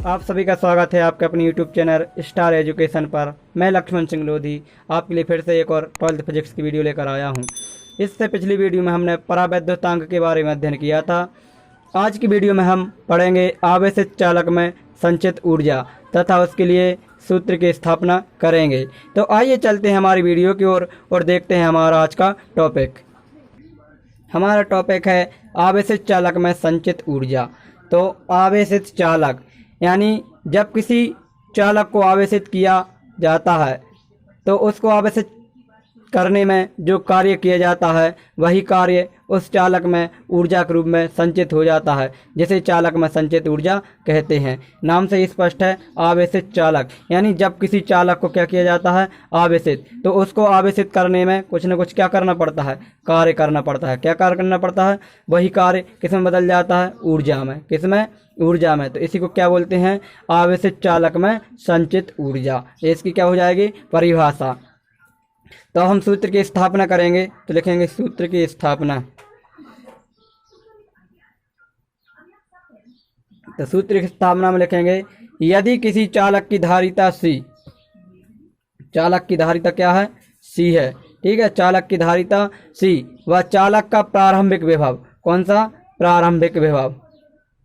आप सभी का स्वागत है आपके अपने YouTube चैनल स्टार एजुकेशन पर। मैं लक्ष्मण सिंह लोधी आपके लिए फिर से एक और 12th फिजिक्स की वीडियो लेकर आया हूं। इससे पिछली वीडियो में हमने परावैद्युतांक के बारे में अध्ययन किया था। आज की वीडियो में हम पढ़ेंगे आवेशित चालक में संचित ऊर्जा तथा उसके लिए सूत्र की स्थापना करेंगे। तो आइए चलते हैं हमारी वीडियो की ओर और देखते हैं हमारा आज का टॉपिक। हमारा टॉपिक है आवेशित चालक में संचित ऊर्जा। तो आवेशित चालक यानी जब किसी चालक को आवेशित किया जाता है तो उसको आवेशित करने में जो कार्य किया जाता है वही कार्य उस चालक में ऊर्जा के रूप में संचित हो जाता है, जिसे चालक में संचित ऊर्जा कहते हैं। नाम से स्पष्ट है, आवेशित चालक यानी जब किसी चालक को क्या किया जाता है, आवेशित, तो उसको आवेशित करने में कुछ न कुछ क्या करना पड़ता है, कार्य करना पड़ता है। क्या कार्य करना पड़ता है? वही कार्य किसमें बदल जाता है? ऊर्जा में। किसमें? ऊर्जा में। तो इसी को क्या बोलते हैं? आवेशित चालक में संचित ऊर्जा। इसकी क्या हो जाएगी? परिभाषा। तो हम सूत्र की स्थापना करेंगे, तो लिखेंगे सूत्र की स्थापना। तो सूत्र की स्थापना में लिखेंगे यदि किसी चालक की धारिता C, चालक की धारिता क्या है? C है, ठीक है। चालक की धारिता C व चालक का प्रारंभिक विभव, कौन सा? प्रारंभिक विभव।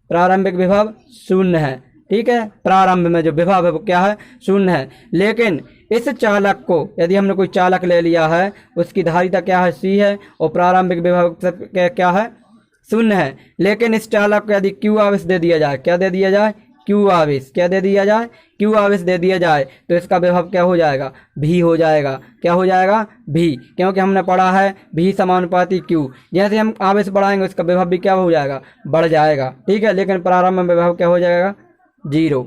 प्रारंभिक विभव शून्य है, ठीक है। प्रारंभ में जो विभव है वो क्या है? शून्य है। लेकिन इस चालक को, यदि हमने कोई चालक ले लिया है, उसकी धारिता क्या है? C है और प्रारंभिक विभव क्या है? शून्य है। लेकिन इस चालक को यदि Q आवेश दे दिया जाए, क्या दे दिया जाए? Q आवेश। क्या दे दिया जाए? Q आवेश दे दिया जाए, तो इसका विभव क्या हो जाएगा? V हो जाएगा। क्या हो जाएगा? V। क्योंकि हमने पढ़ा है V समानुपाती Q। जैसे हम आवेश बढ़ाएंगे उसका विभव भी क्या हो जाएगा? बढ़ जाएगा, ठीक है। लेकिन प्रारंभ में विभव क्या हो जाएगा? 0।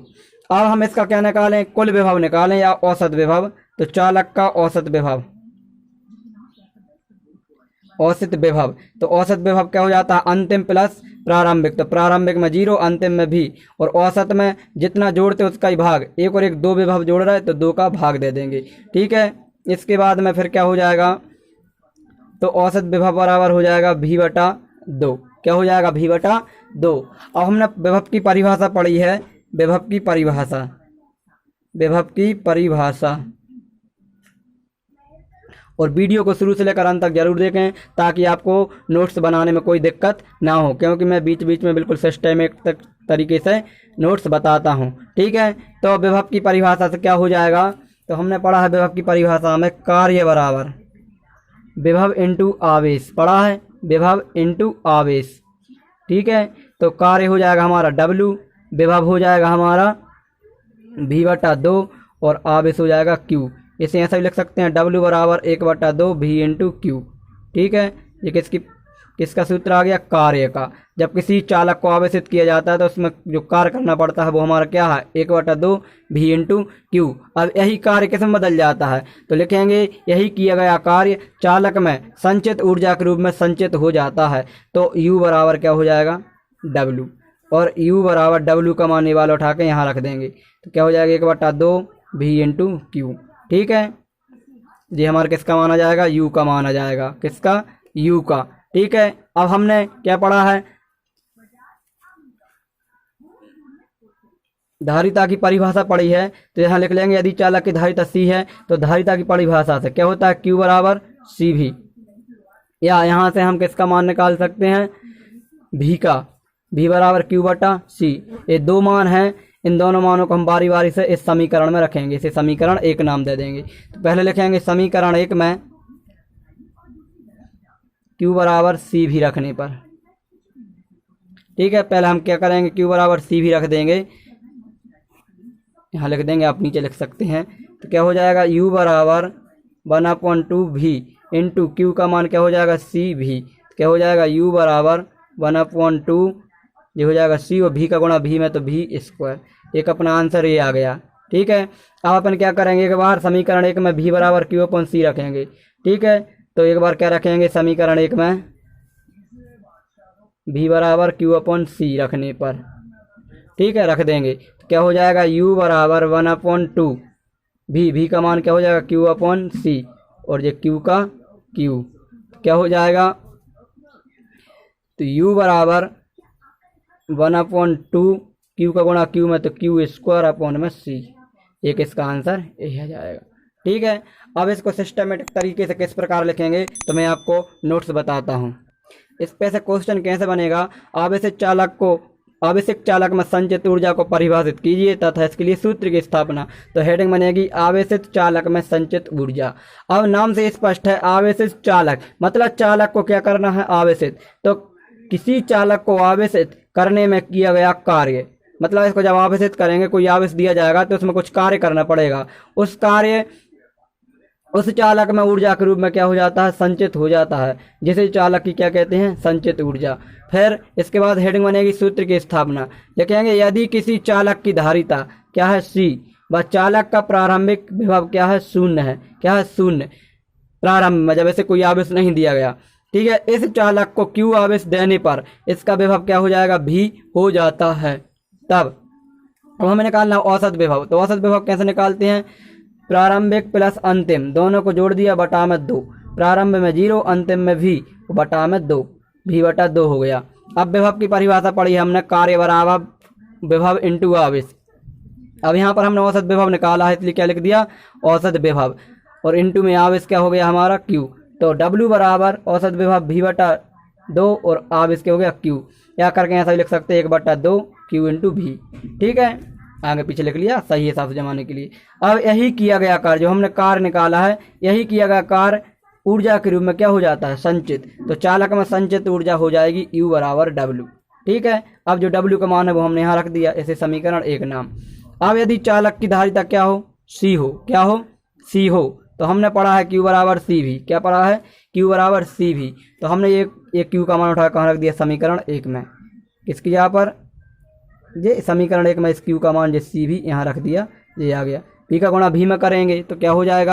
अब हम इसका क्या निकालें? कुल विभव निकालें या औसत विभव। तो चालक का औसत विभव, औसत विभव। तो औसत विभव क्या हो जाता है? अंतिम प्लस प्रारंभिक। तो प्रारंभिक में 0, अंतिम में भी, और औसत में जितना जोड़ते उसका ही भाग। एक और एक 2 विभव जोड़ रहे तो 2 का भाग दे देंगे, ठीक है। इसके बाद में फिर क्या हो जाएगा? तो औसत विभव बराबर हो जाएगा V/2। क्या हो जाएगा? V/2। अब हमने विभव की परिभाषा पढ़ी है, विभव की परिभाषा, विभव की परिभाषा। और वीडियो को शुरू से लेकर अंत तक जरूर देखें ताकि आपको नोट्स बनाने में कोई दिक्कत ना हो, क्योंकि मैं बीच बीच में बिल्कुल सिस्टमैटिक तरीके से नोट्स बताता हूं, ठीक है। तो विभव की परिभाषा से क्या हो जाएगा? तो हमने पढ़ा है विभव की परिभाषा में कार्य बराबर विभव इंटू आवेश। पढ़ा है विभव इंटू आवेश, ठीक है। तो कार्य हो जाएगा हमारा W, विभव हो जाएगा हमारा V/2 और आवेश हो जाएगा Q। इसे ऐसा भी लिख सकते हैं W बराबर 1/2 V इंटू Q, ठीक है। ये किसका सूत्र आ गया? कार्य का। जब किसी चालक को आवेशित किया जाता है तो उसमें जो कार्य करना पड़ता है वो हमारा क्या है? 1/2 V इंटू Q। अब यही कार्य किसमें बदल जाता है? तो लिखेंगे यही किया गया कार्य चालक में संचित ऊर्जा के रूप में संचित हो जाता है। तो U बराबर क्या हो जाएगा? W। और U बराबर W का मान वाला उठा के यहाँ रख देंगे, तो क्या हो जाएगा? 1/2 V इंटू Q, ठीक है। ये हमारा किसका मान आ जाएगा? U का मान आ जाएगा। किसका? U का, ठीक है। अब हमने क्या पढ़ा है? धारिता की परिभाषा पढ़ी है, तो यहाँ लिख लेंगे यदि चालक की धारिता C है तो धारिता की परिभाषा से क्या होता है? Q बराबर CV। या यहाँ से हम किसका मान निकाल सकते हैं? V का। V बराबर Q/C। ये 2 मान हैं, इन दोनों मानों को हम बारी बारी से इस समीकरण में रखेंगे। इसे समीकरण 1 नाम दे देंगे। तो पहले लिखेंगे समीकरण 1 में Q बराबर CV रखने पर, ठीक है। पहले हम क्या करेंगे? Q बराबर CV रख देंगे, यहाँ लिख देंगे, आप नीचे लिख सकते हैं। तो क्या हो जाएगा? U बराबर 1/2 V इंटू Q का मान क्या हो जाएगा? CV। क्या हो जाएगा? U बराबर 1/2, ये हो जाएगा C और V का गुणा V में, तो V²। एक अपना आंसर ये आ गया, ठीक है। अब अपन क्या करेंगे? एक बार समीकरण 1 में V बराबर Q/C रखेंगे, ठीक है। तो एक बार क्या रखेंगे? समीकरण 1 में V बराबर Q/C रखने पर, ठीक है, रख देंगे। तो क्या हो जाएगा? U बराबर 1/2 V का मान क्या हो जाएगा? Q/C और ये Q का Q, क्या हो जाएगा? तो U बराबर 1/2 क्यू का गुणा क्यू में तो क्यू स्क्वायर अपॉन में सी, एक इसका आंसर यही आ जाएगा। ठीक है, अब इसको सिस्टमेटिक तरीके से किस प्रकार लिखेंगे तो मैं आपको नोट्स बताता हूँ। इस पे से क्वेश्चन कैसे बनेगा, आवेशित चालक में संचित ऊर्जा को परिभाषित कीजिए तथा इसके लिए सूत्र की स्थापना। तो हेडिंग बनेगी आवेशित चालक में संचित ऊर्जा। अब नाम से स्पष्ट है, आवेशित चालक मतलब चालक को क्या करना है, आवेशित। तो किसी चालक को आवेशित करने में किया गया कार्य, मतलब इसको जब आवेशित करेंगे, कोई आवेश दिया जाएगा तो उसमें कुछ कार्य करना पड़ेगा, उस कार्य उस चालक में ऊर्जा के रूप में क्या हो जाता है, संचित हो जाता है, जिसे चालक की क्या कहते हैं, संचित ऊर्जा। फिर इसके बाद हेडिंग बनेगी सूत्र की स्थापना। लिखेंगे यदि किसी चालक की धारिता क्या है C व चालक का प्रारंभिक विभव क्या है, शून्य है, क्या है, शून्य प्रारंभ में, जब ऐसे कोई आवेश नहीं दिया गया। ठीक है, इस चालक को Q आवेश देने पर इसका विभव क्या हो जाएगा, V हो जाता है। तब अब हमें निकालना औसत विभव। तो औसत विभव कैसे निकालते हैं, प्रारंभिक प्लस अंतिम दोनों को जोड़ दिया बटा में 2, प्रारंभ में 0 अंतिम में V बटा में 2, V बटा 2 हो गया। अब विभव की परिभाषा पढ़ी हमने, कार्य बराबर विभव इंटू आवेश। अब यहाँ पर हमने औसत विभव निकाला है, इसलिए क्या लिख दिया, औसत विभव, और इंटू में आवेश क्या हो गया हमारा, Q। तो W बराबर औसत विभव V बटा 2 और आवेश क्या हो गया, Q। या करके ऐसा लिख सकते हैं 1 बटा 2 Q इंटू V। ठीक है, आगे पीछे लिख लिया सही हिसाब से जमाने के लिए। अब यही किया गया कार्य, जो हमने कार्य निकाला है, यही किया गया कार्य ऊर्जा के रूप में क्या हो जाता है, संचित। तो चालक में संचित ऊर्जा हो जाएगी U बराबर W। ठीक है, अब जो W का मान है वो हमने यहाँ रख दिया, इसे समीकरण 1 नाम। अब यदि चालक की धारिता क्या हो, C हो, क्या हो, C हो, तो हमने पढ़ा है Q बराबर CV। क्या पढ़ा है, Q बराबर CV। तो हमने एक Q का मान उठा कहाँ रख दिया, समीकरण 1 में। किसकी यहाँ पर, ये समीकरण 1 में इस Q का मान जो CV यहाँ रख दिया, ये आ गया। P का गुणा V में करेंगे तो क्या हो जाएगा,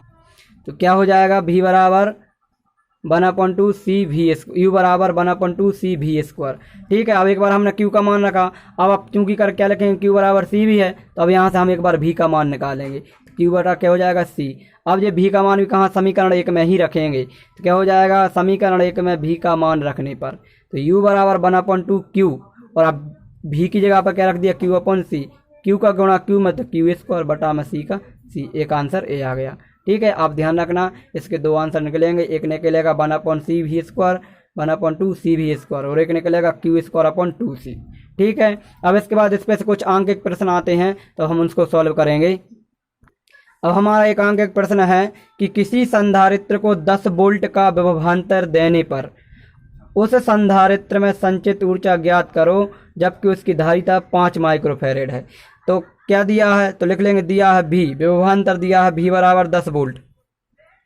तो क्या हो जाएगा, V बराबर 1/2 CV, U बराबर 1/2 CV स्क्वायर। ठीक है, अब एक बार हमने Q का मान रखा, अब क्योंकि कर क्या लिखेंगे, Q बराबर CV है, तो अब यहाँ से हम एक बार V का मान निकालेंगे। Q बटा क्या हो जाएगा, C। अब ये V का मान भी कहाँ, समीकरण 1 में ही रखेंगे, तो क्या हो जाएगा, समीकरण 1 में V का मान रखने पर तो U बराबर 1/2 Q, और अब V की जगह पर क्या रख दिया, Q अपॉन C। Q का गुणा Q में तो Q स्क्वायर बटा में C का C, एक आंसर A आ गया। ठीक है, आप ध्यान रखना, इसके दो आंसर निकलेंगे, एक निकलेगा 1/CV स्क्वायर 1/2 CV स्क्वायर, और एक निकलेगा Q स्क्वायर अपॉन 2C। ठीक है, अब इसके बाद इस पे से कुछ अंक प्रश्न आते हैं तो हम उसको सॉल्व करेंगे। अब हमारा एक अंक प्रश्न है कि किसी संधारित्र को 10 वोल्ट का विभवांतर देने पर उस संधारित्र में संचित ऊर्जा ज्ञात करो जबकि उसकी धारिता 5 माइक्रोफैरेड है। तो क्या दिया है, तो लिख लेंगे, दिया है V, विभवांतर दिया है V बराबर 10 वोल्ट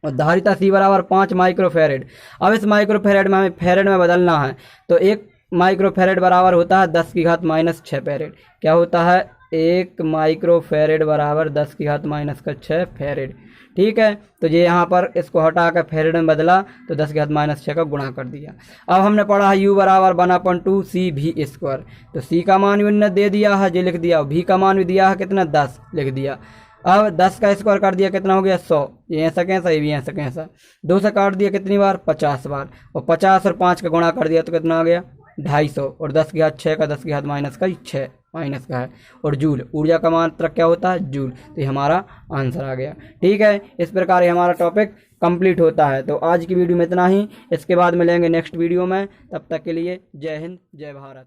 और धारिता C बराबर 5 माइक्रोफैरेड। अब इस माइक्रोफैरेड में हमें फैरेड में बदलना है, तो 1 माइक्रोफैरेड बराबर होता है 10⁻⁻6 फैरेड। क्या होता है, 1 माइक्रोफैरेड बराबर 10⁻⁻6 फैरेड। ठीक है, तो ये यहाँ पर इसको हटा कर फैरेड में बदला तो 10⁻⁻6 का गुणा कर दिया। अब हमने पढ़ा है U बराबर 1/2 CV स्क्वायर। तो C का मान भी उन्होंने दे दिया है, जो लिख दिया, V का मान भी दिया है कितना, 10 लिख दिया। अब 10 का स्क्वायर कर दिया, कितना हो गया, 100। ये ऐसा कैसा, ये भी ऐसा कैसा, 2 से काट दिया कितनी बार, 50 बार, और 50 और 5 का गुणा कर दिया तो कितना आ गया, 250, और 10⁻6 का 10⁻⁻6 माइनस का है, और जूल, ऊर्जा का मात्रक क्या होता है, जूल। तो ये हमारा आंसर आ गया। ठीक है, इस प्रकार ये हमारा टॉपिक कंप्लीट होता है। तो आज की वीडियो में इतना ही, इसके बाद मिलेंगे नेक्स्ट वीडियो में, तब तक के लिए जय हिंद जय भारत।